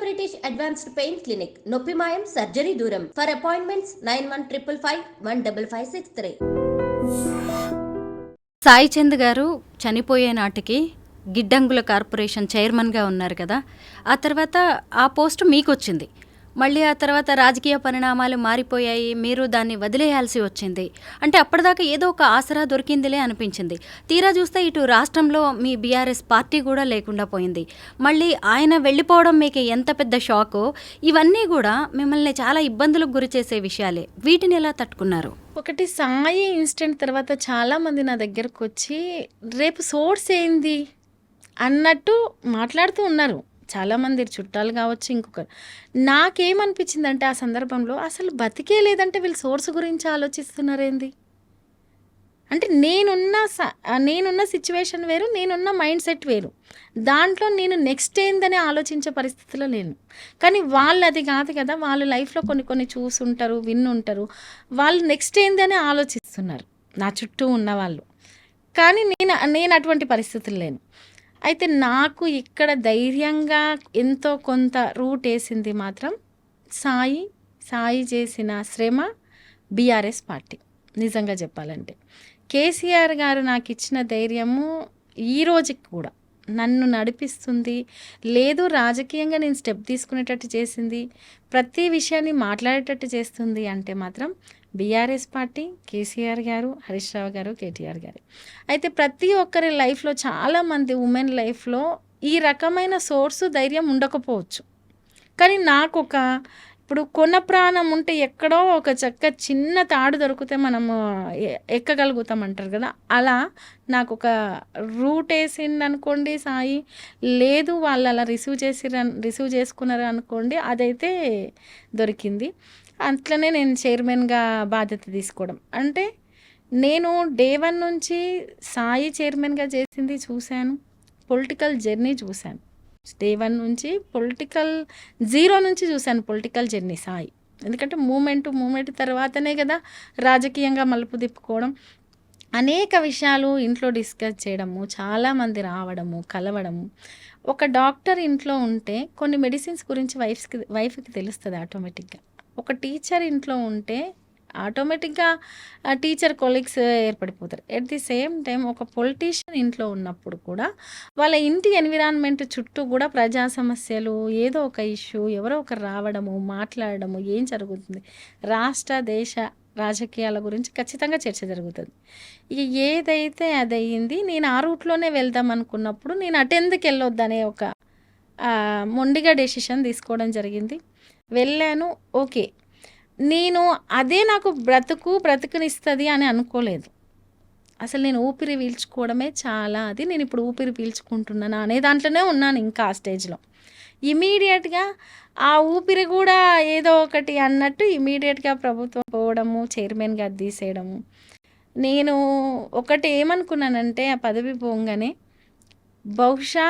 British advanced pain clinic, నొప్పి మాయం, surgery దూరం. For appointments 9155515563. సాయి చంద్ గారు చనిపోయే నాటికి గిడ్డంగుల కార్పొరేషన్ చైర్మన్గా ఉన్నారు కదా, ఆ తర్వాత ఆ పోస్టు మీకు వచ్చింది. మళ్ళీ ఆ తర్వాత రాజకీయ పరిణామాలు మారిపోయాయి, మీరు దాన్ని వదిలేయాల్సి వచ్చింది. అంటే అప్పటిదాకా ఏదో ఒక ఆసరా దొరికిందిలే అనిపించింది. తీరా చూస్తే ఇటు రాష్ట్రంలో మీ బీఆర్ఎస్ పార్టీ కూడా లేకుండా పోయింది. మళ్ళీ ఆయన వెళ్ళిపోవడం మీకు ఎంత పెద్ద షాకో, ఇవన్నీ కూడా మిమ్మల్ని చాలా ఇబ్బందులకు గురి చేసే విషయాలే. వీటిని ఎలా తట్టుకున్నారు? ఒకటి సాయి ఇన్సిడెంట్ తర్వాత చాలామంది నా దగ్గరకు వచ్చి రేపు సోర్స్ ఏంది అన్నట్టు మాట్లాడుతూ ఉన్నారు. చాలామంది చుట్టాలు కావచ్చు, ఇంకొకరు. నాకేమనిపించిందంటే ఆ సందర్భంలో అసలు బతికే లేదంటే వీళ్ళు సోర్స్ గురించి ఆలోచిస్తున్నారేంది అంటే నేనున్న సిచ్యువేషన్ వేరు, నేనున్న మైండ్ సెట్ వేరు. దాంట్లో నేను నెక్స్ట్ ఏందని ఆలోచించే పరిస్థితిలో లేను. కానీ వాళ్ళు అది కాదు కదా, వాళ్ళు లైఫ్లో కొన్ని చూసుంటారు, విన్నుంటారు. వాళ్ళు నెక్స్ట్ ఏందని ఆలోచిస్తున్నారు నా చుట్టూ ఉన్న వాళ్ళు. కానీ నేను అటువంటి పరిస్థితులు లేను. అయితే నాకు ఇక్కడ ధైర్యంగా ఎంతో కొంత రూట్ వేసింది మాత్రం సాయి చేసిన శ్రమ, బీఆర్ఎస్ పార్టీ. నిజంగా చెప్పాలంటే కేసీఆర్ గారు నాకు ఇచ్చిన ధైర్యము ఈ రోజుకి కూడా నన్ను నడిపిస్తుంది. లేదు, రాజకీయంగా నేను స్టెప్ తీసుకునేటట్టు చేసింది, ప్రతి విషయాన్ని మాట్లాడేటట్టు చేస్తుంది అంటే మాత్రం బీఆర్ఎస్ పార్టీ, కేసీఆర్ గారు, హరీష్ రావు గారు, కేటీఆర్ గారు. అయితే ప్రతి ఒక్కరి లైఫ్లో, చాలామంది ఉమెన్ లైఫ్లో ఈ రకమైన సోర్సు ధైర్యం ఉండకపోవచ్చు. కానీ నాకు ఇప్పుడు కొన ప్రాణం ఉంటే ఎక్కడో ఒక చిన్న తాడు దొరికితే మనము ఎక్కగలుగుతాం అంటారు కదా, అలా నాకు ఒక రూట్ వేసింది అనుకోండి సాయి. లేదు, వాళ్ళు అలా రిసీవ్ చేసుకున్నారు అనుకోండి, అదైతే దొరికింది. అట్లనే నేను చైర్మన్గా బాధ్యత తీసుకోవడం అంటే, నేను డే 1 నుంచి సాయి చైర్మన్గా చేసింది చూశాను, పొలిటికల్ జర్నీ చూశాను. డే 1 నుంచి జీరో నుంచి చూశాను పొలిటికల్ జర్నీ సాయి. ఎందుకంటే మూమెంట్ తర్వాతనే కదా రాజకీయంగా మలుపు తిప్పుకోవడం. అనేక విషయాలు ఇంట్లో డిస్కస్ చేయడము, చాలామంది రావడము, కలవడము. ఒక డాక్టర్ ఇంట్లో ఉంటే కొన్ని మెడిసిన్స్ గురించి వైఫ్కి తెలుస్తుంది ఆటోమేటిక్గా. ఒక టీచర్ ఇంట్లో ఉంటే ఆటోమేటిక్గా టీచర్ కొలీగ్స్ ఏర్పడిపోతారు. ఎట్ ది సేమ్ టైం ఒక పొలిటీషియన్ ఇంట్లో ఉన్నప్పుడు కూడా వాళ్ళ ఇంటి ఎన్విరాన్మెంట్ చుట్టూ కూడా ప్రజా సమస్యలు, ఏదో ఒక ఇష్యూ, ఎవరో ఒకరు రావడము, మాట్లాడడము, ఏం జరుగుతుంది, రాష్ట్ర దేశ రాజకీయాల గురించి ఖచ్చితంగా చర్చ జరుగుతుంది. ఇక ఏదైతే అది అయ్యింది. నేను ఆ రూట్లోనే వెళ్దాం అనుకున్నప్పుడు నేను అటెందుకు వెళ్ళొద్దనే ఒక మొండిగా డెసిషన్ తీసుకోవడం జరిగింది. వెళ్ళాను. ఓకే, నేను అదే నాకు బ్రతుకునిస్తుంది అని అనుకోలేదు. అసలు నేను ఊపిరి పీల్చుకోవడమే చాలా నేను ఇప్పుడు ఊపిరి పీల్చుకుంటున్నాను అనే దాంట్లోనే ఉన్నాను. ఇంకా ఆ స్టేజ్లో ఇమీడియట్గా ఆ ఊపిరి కూడా ఏదో ఒకటి అన్నట్టు ఇమీడియట్గా ప్రభుత్వం పోవడము, చైర్మన్గా తీసేయడము. నేను ఒకటి ఏమనుకున్నానంటే, ఆ పదవి పోగానే బహుశా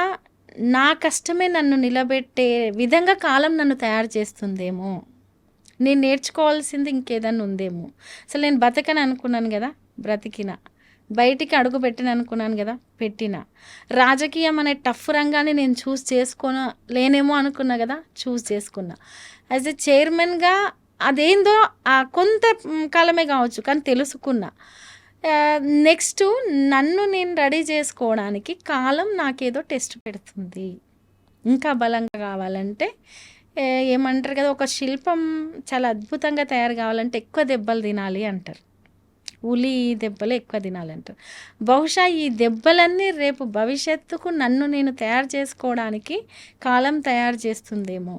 నా కష్టమే నన్ను నిలబెట్టే విధంగా కాలం నన్ను తయారు చేస్తుందేమో, నేను నేర్చుకోవాల్సింది ఇంకేదన్నా ఉందేమో. అసలు నేను బతకని అనుకున్నాను కదా, బ్రతికిన. బయటికి అడుగు పెట్టిన అనుకున్నాను కదా, పెట్టిన. రాజకీయం అనే టఫ్ రంగాన్ని నేను లేనేమో అనుకున్నా కదా, చేసుకున్నా. యాజ్ ఎ చైర్మన్గా అదేందో కొంత కాలమే కావచ్చు, కానీ తెలుసుకున్నా. నెక్స్ట్ నన్ను నేను రెడీ చేసుకోవడానికి కాలం నాకేదో టెస్ట్ పెడుతుంది. ఇంకా బలంగా కావాలంటే ఏమంటారు కదా, ఒక శిల్పం చాలా అద్భుతంగా తయారు కావాలంటే ఎక్కువ దెబ్బలు తినాలి అంటారు. ఉలి దెబ్బలు ఎక్కువ తినాలంటారు. బహుశా ఈ దెబ్బలన్నీ రేపు భవిష్యత్తుకు నన్ను నేను తయారు చేసుకోవడానికి కాలం తయారు చేస్తుందేమో.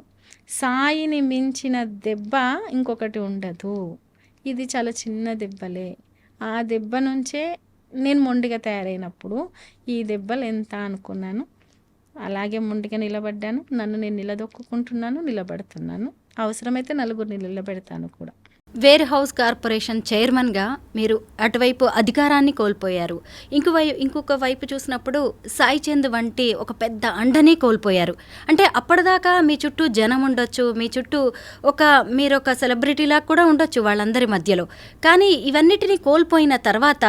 సాయిని మించిన దెబ్బ ఇంకొకటి ఉండదు. ఇది చాలా చిన్న దెబ్బలే. ఆ దెబ్బ నుంచే నేను మొండిగా తయారైనప్పుడు ఈ దెబ్బలు ఎంత అనుకున్నాను, అలాగే మొండిగా నిలబడ్డాను. నన్ను నేను నిలదొక్కుంటున్నాను, నిలబడుతున్నాను. అవసరమైతే నలుగురిని నిలబెడతాను కూడా. వేర్ హౌస్ కార్పొరేషన్ చైర్మన్గా మీరు అటువైపు అధికారాన్ని కోల్పోయారు. ఇంకొక వైపు చూసినప్పుడు సాయి చంద్ వంటి ఒక పెద్ద అండని కోల్పోయారు. అంటే అప్పటిదాకా మీ చుట్టూ జనం ఉండొచ్చు, మీ చుట్టూ మీరు ఒక సెలబ్రిటీలా కూడా ఉండొచ్చు వాళ్ళందరి మధ్యలో. కానీ ఇవన్నిటిని కోల్పోయిన తర్వాత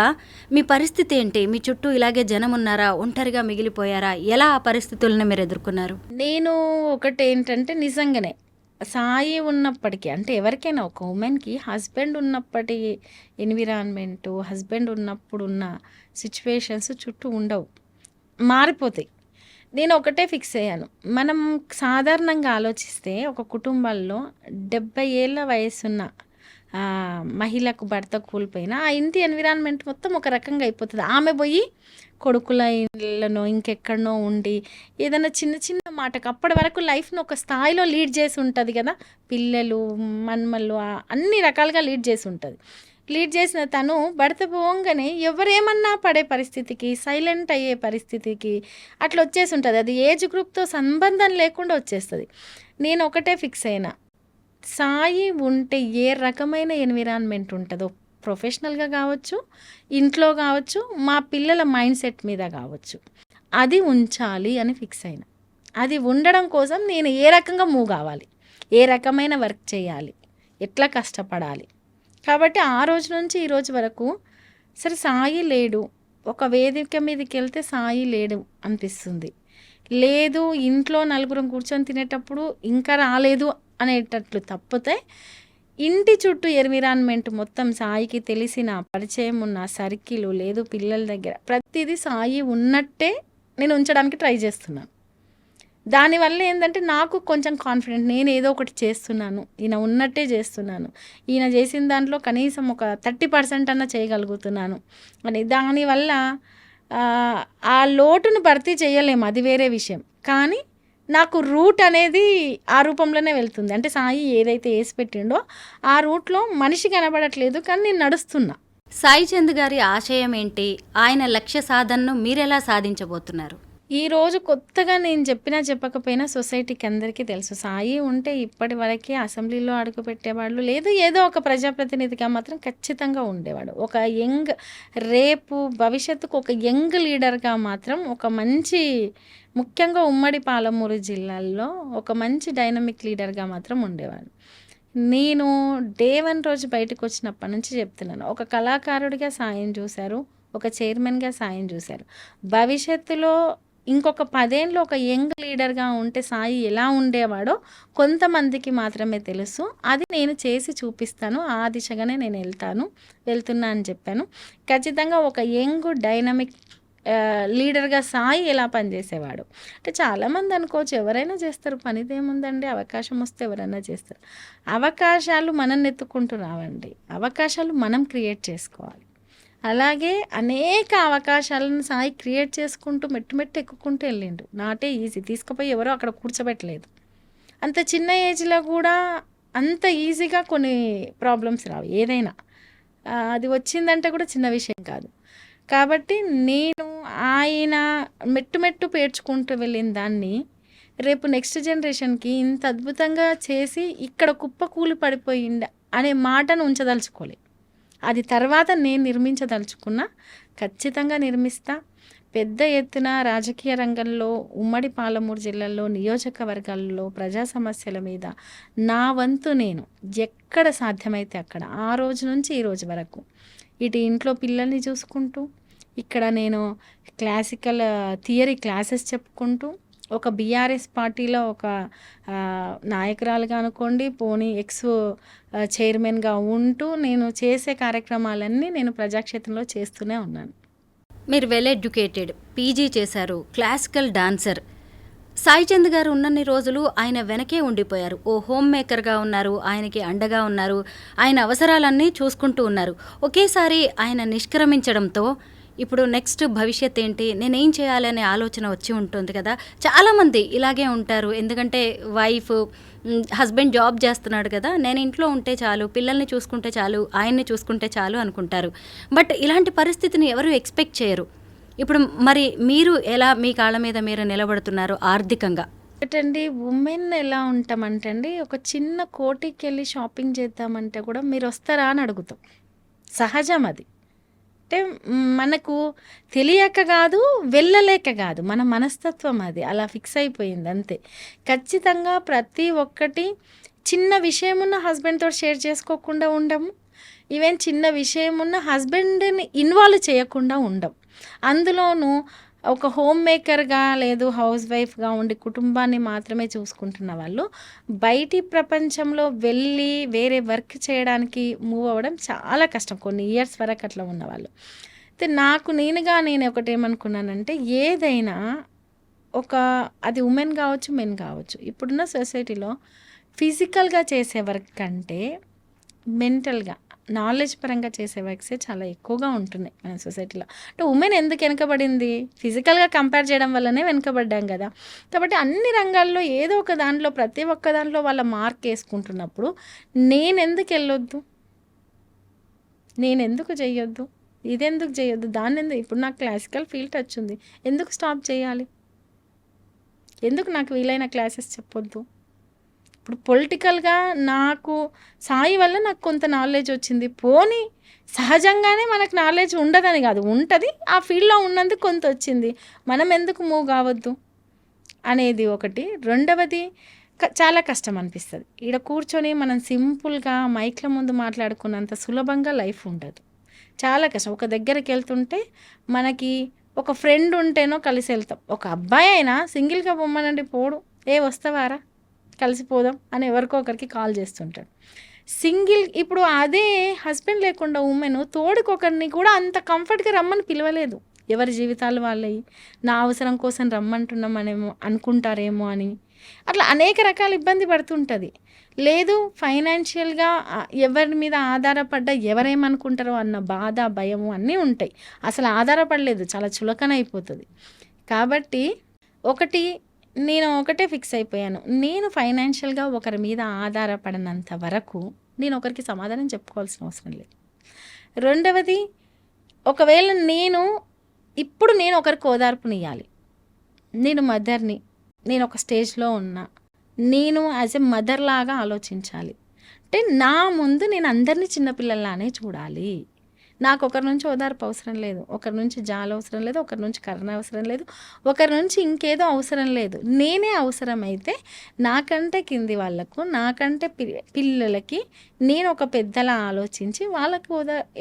మీ పరిస్థితి ఏంటి? మీ చుట్టూ ఇలాగే జనం ఉన్నారా? ఒంటరిగా మిగిలిపోయారా? ఎలా ఆ పరిస్థితులను మీరు ఎదుర్కొన్నారు? నేను ఒకటేంటంటే నిజంగానే సాయి ఉన్నప్పటికీ, అంటే ఎవరికైనా ఒక ఉమెన్కి హస్బెండ్ ఉన్నప్పటి ఎన్విరాన్మెంటు, హస్బెండ్ ఉన్నప్పుడున్న సిచ్యువేషన్స్ చుట్టూ ఉండవు, మారిపోతాయి. నేను ఒకటే ఫిక్స్ అయ్యాను, మనం సాధారణంగా ఆలోచిస్తే ఒక కుటుంబాల్లో 70 ఏళ్ళ వయసున్న మహిళకు భర్త కోల్పోయినా ఆ ఇంటి ఎన్విరాన్మెంట్ మొత్తం ఒక రకంగా అయిపోతుంది. ఆమె పోయి కొడుకుల ఇళ్ళనో ఇంకెక్కడనో ఉండి ఏదైనా చిన్న చిన్న మాటకు అప్పటి వరకు లైఫ్ను ఒక స్థాయిలో లీడ్ చేసి ఉంటుంది కదా, పిల్లలు మన్మళ్ళు అన్ని రకాలుగా లీడ్ చేసి ఉంటుంది. లీడ్ చేసిన తను భర్త పోగానే ఎవరేమన్నా పడే పరిస్థితికి, సైలెంట్ అయ్యే పరిస్థితికి అట్లా వచ్చేసి ఉంటుంది. అది ఏజ్ గ్రూప్తో సంబంధం లేకుండా వచ్చేస్తుంది. నేను ఒకటే ఫిక్స్ అయినా, సాయి ఉంటే ఏ రకమైన ఎన్విరాన్మెంట్ ఉంటుందో, ప్రొఫెషనల్గా కావచ్చు, ఇంట్లో కావచ్చు, మా పిల్లల మైండ్ సెట్ మీద కావచ్చు, అది ఉంచాలి అని ఫిక్స్ అయినా. అది ఉండడం కోసం నేను ఏ రకంగా మూవ్ కావాలి, ఏ రకమైన వర్క్ చేయాలి, ఎట్లా కష్టపడాలి. కాబట్టి ఆ రోజు నుంచి ఈ రోజు వరకు సరే సాయి లేడు, ఒక వేదిక మీదకి వెళ్తే సాయి లేడు అనిపిస్తుంది, లేదు ఇంట్లో నలుగురం కూర్చొని తినేటప్పుడు ఇంకా రాలేదు అనేటట్లు తప్పితే ఇంటి చుట్టూ ఎన్విరాన్మెంట్ మొత్తం సాయికి తెలిసిన పరిచయం ఉన్న సర్కిల్ లేదు, పిల్లల దగ్గర ప్రతిదీ సాయి ఉన్నట్టే నేను ఉంచడానికి ట్రై చేస్తున్నాను. దానివల్ల ఏంటంటే నాకు కొంచెం కాన్ఫిడెంట్, నేను ఏదో ఒకటి చేస్తున్నాను, ఈయన ఉన్నట్టే చేస్తున్నాను, ఈయన చేసిన దాంట్లో కనీసం ఒక 30% అన్న చేయగలుగుతున్నాను అని. దానివల్ల ఆ లోటును భర్తీ చేయలేము, అది వేరే విషయం. కానీ నాకు రూట్ అనేది ఆ రూపంలోనే వెళ్తుంది. అంటే సాయి ఏదైతే వేసి పెట్టిండో ఆ రూట్లో మనిషి కనబడట్లేదు, కానీ నేను నడుస్తున్నా. సాయి చంద్ గారి ఆశయం ఏంటి? ఆయన లక్ష్య సాధనను మీరెలా సాధించబోతున్నారు? ఈరోజు కొత్తగా నేను చెప్పకపోయినా సొసైటీకి అందరికీ తెలుసు, సాయి ఉంటే ఇప్పటి వరకే అసెంబ్లీలో అడుగు పెట్టేవాళ్ళు లేదు, ఏదో ఒక ప్రజాప్రతినిధిగా మాత్రం ఖచ్చితంగా ఉండేవాడు. ఒక యంగ్, రేపు భవిష్యత్తుకు ఒక యంగ్ లీడర్గా మాత్రం ఒక మంచి, ముఖ్యంగా ఉమ్మడి పాలమూరు జిల్లాల్లో ఒక మంచి డైనమిక్ లీడర్గా మాత్రం ఉండేవాడు. నేను డే 1 రోజు బయటకు వచ్చినప్పటి నుంచి చెప్తున్నాను, ఒక కళాకారుడిగా సాయం చూశారు, ఒక చైర్మన్గా సాయం చూశారు. భవిష్యత్తులో ఇంకొక 10 ఏళ్ళు ఒక యంగ్ లీడర్గా ఉంటే సాయి ఎలా ఉండేవాడో కొంతమందికి మాత్రమే తెలుసు. అది నేను చేసి చూపిస్తాను, ఆ దిశగానే నేను వెళ్తున్నా అని చెప్పాను. ఖచ్చితంగా ఒక యంగ్ డైనమిక్ లీడర్గా సాయి ఎలా పనిచేసేవాడు అంటే చాలామంది అనుకోవచ్చు, ఎవరైనా చేస్తారు, పనిదేముందండి, అవకాశం వస్తే ఎవరైనా చేస్తారు. అవకాశాలు మనం ఎత్తుకుంటూ రావండి, అవకాశాలు మనం క్రియేట్ చేసుకోవాలి. అలాగే అనేక అవకాశాలను సాయి క్రియేట్ చేసుకుంటూ మెట్టు ఎక్కుకుంటూ వెళ్ళిండు. నాటే ఈజీ, తీసుకుపోయి ఎవరో అక్కడ కూర్చోబెట్టలేదు. అంత చిన్న ఏజ్లో కూడా అంత ఈజీగా కొన్ని ప్రాబ్లమ్స్ రావు, ఏదైనా అది వచ్చిందంటే కూడా చిన్న విషయం కాదు. కాబట్టి నేను ఆయన మెట్టు పేర్చుకుంటూ వెళ్ళిన దాన్ని రేపు నెక్స్ట్ జనరేషన్కి ఇంత అద్భుతంగా చేసి ఇక్కడ కుప్పకూలి పడిపోయింది అనే మాటను ఉంచదలుచుకోలే. అది తర్వాత నేను నిర్మించదలుచుకున్నా, ఖచ్చితంగా నిర్మిస్తా. పెద్ద ఎత్తున రాజకీయ రంగంలో, ఉమ్మడి పాలమూరు జిల్లాలో, నియోజకవర్గాల్లో ప్రజా సమస్యల మీద నా వంతు నేను ఎక్కడ సాధ్యమైతే అక్కడ, ఆ రోజు నుంచి ఈ రోజు వరకు ఇటు ఇంట్లో పిల్లల్ని చూసుకుంటూ, ఇక్కడ నేను క్లాసికల్ థియరీ క్లాసెస్ చెప్పుకుంటూ, ఒక బీఆర్ఎస్ పార్టీలో ఒక నాయకురాలుగా అనుకోండి, పోనీ ఎక్స్ చైర్మన్గా ఉంటూ నేను చేసే కార్యక్రమాలన్నీ నేను ప్రజాక్షేత్రంలో చేస్తూనే ఉన్నాను. మీరు వెల్ ఎడ్యుకేటెడ్, పీజీ చేశారు, క్లాసికల్ డాన్సర్. సాయి చంద్ గారు ఉన్నన్ని రోజులు ఆయన వెనకే ఉండిపోయారు, ఓ హోమ్ మేకర్గా ఉన్నారు, ఆయనకి అండగా ఉన్నారు, ఆయన అవసరాలన్నీ చూసుకుంటూ ఉన్నారు. ఒకేసారి ఆయన నిష్క్రమించడంతో ఇప్పుడు నెక్స్ట్ భవిష్యత్ ఏంటి, నేనేం చేయాలనే ఆలోచన వచ్చి ఉంటుంది కదా. చాలామంది ఇలాగే ఉంటారు, ఎందుకంటే వైఫ్, హస్బెండ్ జాబ్ చేస్తున్నాడు కదా, నేను ఇంట్లో ఉంటే చాలు, పిల్లల్ని చూసుకుంటే చాలు, ఆయన్ని చూసుకుంటే చాలు అనుకుంటారు. బట్ ఇలాంటి పరిస్థితిని ఎవరు ఎక్స్పెక్ట్ చేయరు. ఇప్పుడు మరి మీరు ఎలా మీ కాళ్ళ మీద మీరు నిలబడుతున్నారు ఆర్థికంగా? ఒకటండి, ఉమెన్ ఎలా ఉంటామంటే అండి, ఒక చిన్న కోటికెళ్ళి షాపింగ్ చేద్దామంటే కూడా మీరు వస్తారా అని అడుగుతాం. సహజం అది. అంటే మనకు తెలియక కాదు, వెళ్ళలేక కాదు, మన మనస్తత్వం అది అలా ఫిక్స్ అయిపోయింది అంతే. ఖచ్చితంగా ప్రతి ఒక్కటి చిన్న విషయం ఉన్న హస్బెండ్తో షేర్ చేసుకోకుండా ఉండము. ఈవెన్ చిన్న విషయం ఉన్న హస్బెండ్ని ఇన్వాల్వ్ చేయకుండా ఉండం. అందులోనూ ఒక హోమ్ మేకర్గా లేదు హౌస్ వైఫ్గా ఉండి కుటుంబాన్ని మాత్రమే చూసుకుంటున్న వాళ్ళు బయటి ప్రపంచంలో వెళ్ళి వేరే వర్క్ చేయడానికి మూవ్ అవ్వడం చాలా కష్టం, కొన్ని ఇయర్స్ వరకు అట్లా ఉన్నవాళ్ళు. అయితే నేను ఒకటేమనుకున్నానంటే, ఏదైనా ఒక అది ఉమెన్ కావచ్చు, మెన్ కావచ్చు, ఇప్పుడున్న సొసైటీలో ఫిజికల్గా చేసే వర్క్ కంటే మెంటల్గా నాలెడ్జ్ పరంగా చేసే వర్క్సే చాలా ఎక్కువగా ఉంటున్నాయి మన సొసైటీలో. అంటే ఉమెన్ ఎందుకు వెనకబడింది? ఫిజికల్గా కంపేర్ చేయడం వల్లనే వెనకబడ్డాం కదా. కాబట్టి అన్ని రంగాల్లో ఏదో ఒక దాంట్లో, ప్రతి ఒక్క దాంట్లో వాళ్ళ మార్క్ వేసుకుంటున్నప్పుడు నేనెందుకు వెళ్ళొద్దు, నేనెందుకు చేయొద్దు, ఇదెందుకు చేయొద్దు, దాన్ని ఎందుకు, ఇప్పుడు నాకు క్లాసికల్ ఫీల్డ్ టచ్ ఉంది, ఎందుకు స్టాప్ చేయాలి, ఎందుకు నాకు వీలైన క్లాసెస్ చెప్పొద్దు. ఇప్పుడు పొలిటికల్గా నాకు సాయి వల్ల నాకు కొంత నాలెడ్జ్ వచ్చింది, పోనీ సహజంగానే మనకు నాలెడ్జ్ ఉండదని కాదు, ఉంటుంది, ఆ ఫీల్డ్లో ఉన్నందుకు కొంత వచ్చింది, మనం ఎందుకు మూవ్ కావద్దు అనేది ఒకటి. రెండవది చాలా కష్టం అనిపిస్తుంది. ఈడ కూర్చొని మనం సింపుల్గా మైక్ల ముందు మాట్లాడుకున్నంత సులభంగా లైఫ్ ఉండదు, చాలా కష్టం. ఒక దగ్గరికి వెళ్తుంటే మనకి ఒక ఫ్రెండ్ ఉంటేనో కలిసి వెళ్తాం. ఒక అబ్బాయి అయినా సింగిల్గా పొమ్మనండి పోడు, వస్తావారా కలిసిపోదాం అని ఎవరికో ఒకరికి కాల్ చేస్తుంటాడు. సింగిల్ ఇప్పుడు అదే హస్బెండ్ లేకుండా ఉమెన్ తోడుకొకరిని కూడా అంత కంఫర్ట్గా రమ్మని పిలవలేదు. ఎవరి జీవితాలు వాళ్ళవి, నా అవసరం కోసం రమ్మంటున్నామనేమో అనుకుంటారేమో అని అట్లా అనేక రకాల ఇబ్బంది పడుతుంటుంది. లేదు ఫైనాన్షియల్గా ఎవరి మీద ఆధారపడ్డా ఎవరేమనుకుంటారో అన్న బాధ, భయము అన్నీ ఉంటాయి. అసలు ఆధారపడలేదు, చాలా చులకన అయిపోతుంది. కాబట్టి నేను ఒకటే ఫిక్స్ అయిపోయాను, నేను ఫైనాన్షియల్గా ఒకరి మీద ఆధారపడినంత వరకు నేను ఒకరికి సమాధానం చెప్పుకోవాల్సిన అవసరం లేదు. రెండవది, ఒకవేళ నేను ఒకరికి ఓదార్పునివ్వాలి, నేను మదర్ని, నేను ఒక స్టేజ్లో ఉన్నా, నేను యాజ్ ఎ మదర్ లాగా ఆలోచించాలి అంటే నా ముందు నేను అందరినీ చిన్నపిల్లలానే చూడాలి. నాకు ఒకరి నుంచి ఓదార్పు అవసరం లేదు, ఒకరి నుంచి జాలి అవసరం లేదు, ఒకరి నుంచి కరుణ అవసరం లేదు, ఒకరి నుంచి ఇంకేదో అవసరం లేదు. నేనే అవసరమైతే నాకంటే కింది వాళ్ళకు, నాకంటే పిల్లలకి నేను ఒక పెద్దలా ఆలోచించి వాళ్ళకి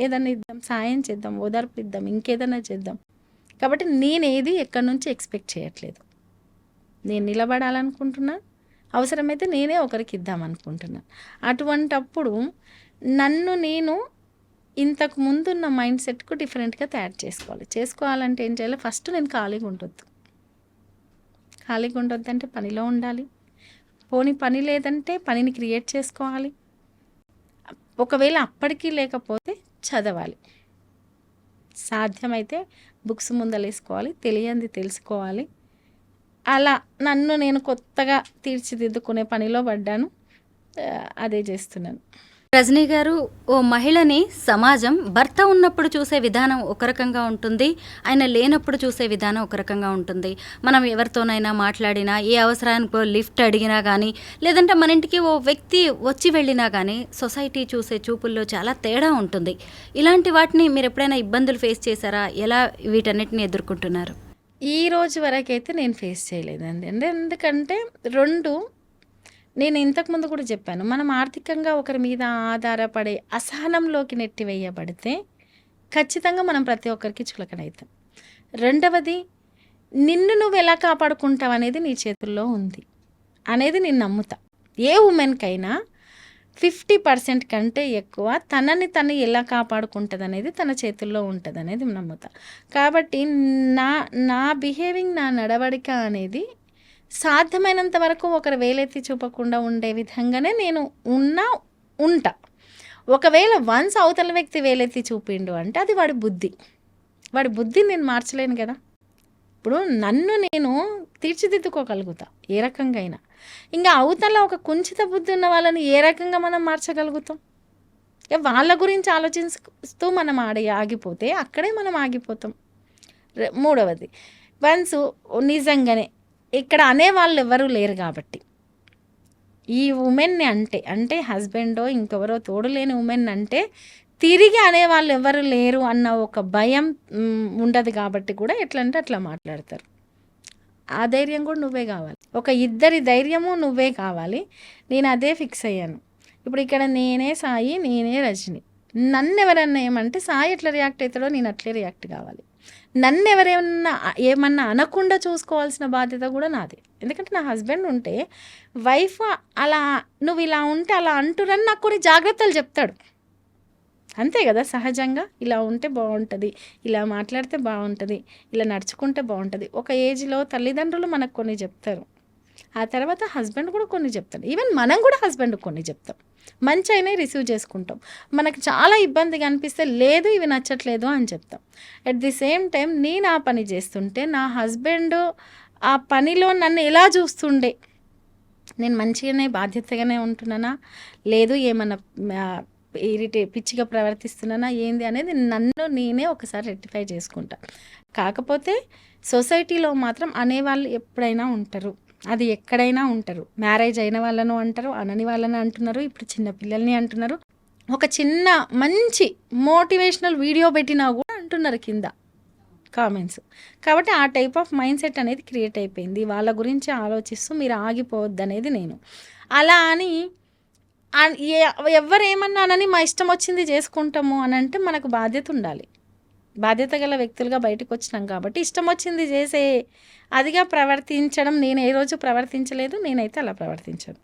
ఏదైనా ఇద్దాం, సాయం చేద్దాం, ఓదార్పు ఇద్దాం, ఇంకేదైనా చేద్దాం. కాబట్టి నేనేది ఎక్కడి నుంచి ఎక్స్పెక్ట్ చేయట్లేదు, నేను నిలబడాలనుకుంటున్నాను, అవసరమైతే నేనే ఒకరికి ఇద్దామనుకుంటున్నాను. అటువంటప్పుడు నన్ను నేను ఇంతకు ముందున్న మైండ్ సెట్కు డిఫరెంట్గా తయారు చేసుకోవాలంటే ఏం చేయాలి? ఫస్ట్ నేను ఖాళీగా ఉండొద్దు అంటే పనిలో ఉండాలి. పోనీ పని లేదంటే పనిని క్రియేట్ చేసుకోవాలి. ఒకవేళ అప్పటికీ లేకపోతే చదవాలి, సాధ్యమైతే బుక్స్ ముందలేసుకోవాలి, తెలియంది తెలుసుకోవాలి. అలా నన్ను నేను కొత్తగా తీర్చిదిద్దుకునే పనిలో పడ్డాను, అదే చేస్తున్నాను. రజనీ గారు, ఓ మహిళని సమాజం భర్త ఉన్నప్పుడు చూసే విధానం ఒక రకంగా ఉంటుంది, ఆయన లేనప్పుడు చూసే విధానం ఒక రకంగా ఉంటుంది. మనం ఎవరితోనైనా మాట్లాడినా, ఏ అవసరానికి లిఫ్ట్ అడిగినా కానీ, లేదంటే మన ఇంటికి ఓ వ్యక్తి వచ్చి వెళ్ళినా కానీ సొసైటీ చూసే చూపుల్లో చాలా తేడా ఉంటుంది. ఇలాంటి వాటిని మీరు ఎప్పుడైనా ఇబ్బందులు ఫేస్ చేశారా? ఎలా వీటన్నిటిని ఎదుర్కొంటున్నారు? ఈ రోజు వరకైతే నేను ఫేస్ చేయలేదండి. ఎందుకంటే నేను ఇంతకుముందు కూడా చెప్పాను, మనం ఆర్థికంగా ఒకరి మీద ఆధారపడే అసహనంలోకి నెట్టివేయబడితే ఖచ్చితంగా మనం ప్రతి ఒక్కరికి చులకనవుతాం. రెండవది, నిన్ను నువ్వు ఎలా కాపాడుకుంటావు అనేది నీ చేతుల్లో ఉంది అనేది నేను నమ్ముతా. ఏ ఉమెన్కైనా 50% కంటే ఎక్కువ తనని తను ఎలా కాపాడుకుంటుంది అనేది తన చేతుల్లో ఉంటుంది అనేది నమ్ముతా. కాబట్టి నా బిహేవింగ్, నా నడవడిక అనేది సాధ్యమైనంత వరకు ఒకరు వేలెత్తి చూపకుండా ఉండే విధంగానే నేను ఉంటా. ఒకవేళ వన్స్ అవతల వ్యక్తి వేలెత్తి చూపిండు అంటే అది వాడి బుద్ధిని నేను మార్చలేను కదా. ఇప్పుడు నన్ను నేను తీర్చిదిద్దుకోగలుగుతా ఏ రకంగా అయినా, ఇంకా అవతల ఒక కుంచిత బుద్ధి ఉన్న వాళ్ళని ఏ రకంగా మనం మార్చగలుగుతాం? వాళ్ళ గురించి ఆలోచిస్తూ మనం ఆగిపోతే అక్కడే మనం ఆగిపోతాం. మూడవది, వన్స్ నిజంగానే ఇక్కడ అనేవాళ్ళు ఎవరు లేరు కాబట్టి ఈ ఉమెన్ని అంటే హస్బెండో ఇంకెవరో తోడు లేని ఉమెన్ అంటే తిరిగి అనేవాళ్ళు ఎవరు లేరు అన్న ఒక భయం ఉండదు కాబట్టి కూడా ఎట్లా అంటే అట్లా మాట్లాడతారు. ఆ ధైర్యం కూడా నువ్వే కావాలి, ఒక ఇద్దరి ధైర్యము నువ్వే కావాలి. నేను అదే ఫిక్స్ అయ్యాను. ఇప్పుడు ఇక్కడ నేనే సాయి, నేనే రజని. నన్ను ఎవరన్నా ఏమంటే సాయి ఎట్లా రియాక్ట్ అవుతాడో నేను అట్లే రియాక్ట్ కావాలి. నన్ను ఏమన్నా అనకుండా చూసుకోవాల్సిన బాధ్యత కూడా నాదే. ఎందుకంటే నా హస్బెండ్ ఉంటే వైఫ్ అలా నువ్వు ఇలా ఉంటే అలా అంటురని నాకు కొన్ని జాగ్రత్తలు చెప్తాడు. అంతే కదా, సహజంగా ఇలా ఉంటే బాగుంటుంది, ఇలా మాట్లాడితే బాగుంటుంది, ఇలా నడుచుకుంటే బాగుంటుంది. ఒక ఏజ్లో తల్లిదండ్రులు మనకు కొన్ని చెప్తారు, ఆ తర్వాత హస్బెండ్ కూడా కొన్ని చెప్తాడు. ఈవెన్ మనం కూడా హస్బెండ్ కొన్ని చెప్తాం, మంచి అయినా రిసీవ్ చేసుకుంటాం. మనకు చాలా ఇబ్బందిగా అనిపిస్తే లేదు ఇవి నచ్చట్లేదు అని చెప్తాం. అట్ ది సేమ్ టైం నేను ఆ పని చేస్తుంటే నా హస్బెండ్ ఆ పనిలో నన్ను ఎలా చూస్తుండే, నేను మంచిగానే బాధ్యతగానే ఉంటున్నానా, లేదు ఏమన్నా పిచ్చిగా ప్రవర్తిస్తున్నానా ఏంది అనేది నన్ను నేనే ఒకసారి రెక్టిఫై చేసుకుంటా. కాకపోతే సొసైటీలో మాత్రం అనేవాళ్ళు ఎప్పుడైనా ఉంటారు, అది ఎక్కడైనా ఉంటారు. మ్యారేజ్ అయిన వాళ్ళను అంటారు, అనని వాళ్ళని అంటున్నారు, ఇప్పుడు చిన్న పిల్లల్ని అంటున్నారు. ఒక చిన్న మంచి మోటివేషనల్ వీడియో పెట్టినా కూడా అంటున్నారు కింద కామెంట్స్. కాబట్టి ఆ టైప్ ఆఫ్ మైండ్ సెట్ అనేది క్రియేట్ అయిపోయింది. వాళ్ళ గురించి ఆలోచిస్తూ మీరు ఆగిపోవద్దు అనేది నేను. అలా అని ఎవరేమన్నానని మా ఇష్టం వచ్చింది చేసుకుంటాము అని అంటే మనకు బాధ్యత ఉండాలి. బాధ్యత గల వ్యక్తులుగా బయటకు వచ్చినాం కాబట్టి ఇష్టం వచ్చింది చేసే అదిగా ప్రవర్తించడం నేను ఏ రోజు ప్రవర్తించలేదు, నేనైతే అలా ప్రవర్తించను.